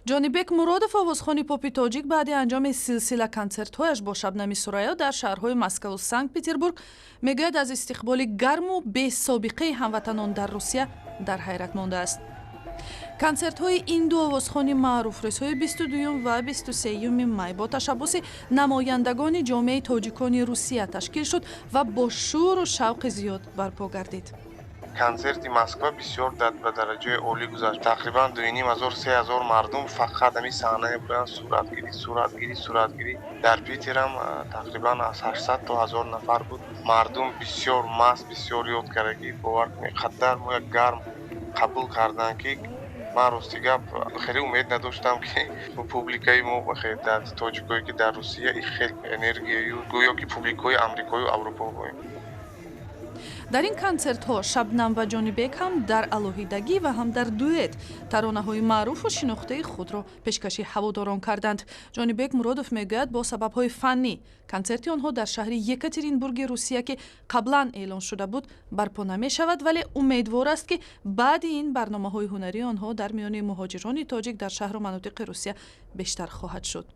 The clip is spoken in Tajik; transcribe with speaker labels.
Speaker 1: ҷонибек Муродов, овозхони поп тоҷик, баъди анҷоми силсила консертҳояш бо Шабнами Сурайё дар шаҳрҳои Москву Санкт-Петербург мегӯяд аз истиқболи гарму бесобиқаи ҳамватанон дар Русия дар ҳайрат мондааст. консертҳои ин ду овозхони маъруф рӯзҳои 22 ва 23 май бо ташаббуси намояндагони ҷомеаи тоҷикони Русия ташкил шуд ва бо шӯру шавқи зиёд барпо гардид.
Speaker 2: концерти Москва бисёр ба дараҷаи олӣ гузашт. Тақрибан 2500-3000 мардум фақат ҳамин саҳнае буданд. суратгирӣ. Дар Питер ҳам тақрибан аз 800 то 1000 нафар буд. Мардум бисёр маст, бисёр ёдкарагӣ, бовар кунед, қаддар мо як гарм қабул карданд, ки ман рости гап хеле умед надоштам, ки публикаи мо тоҷикое ки дар Русия хеле энергияю гӯё ки публикаи амрикою аврупо боем.
Speaker 1: дар ин консертҳо Шабнам ва Ҷонибек ҳам дар алоҳидагӣ ва ҳам дар дуэт таронаҳои маъруфу шинохтаи худро пешкаши ҳаводорон карданд. Ҷонибек Муродов мегӯяд, бо сабабҳои фаннӣ консерти онҳо дар шаҳри Екатеринбурги Русия, ки қаблан эълон шуда буд, барпо намешавад, вале умедвор аст, ки баъди ин барномаҳои ҳунарии онҳо дар миёни муҳоҷирони тоҷик дар шаҳру манотиқи Русия бештар хоҳад шуд.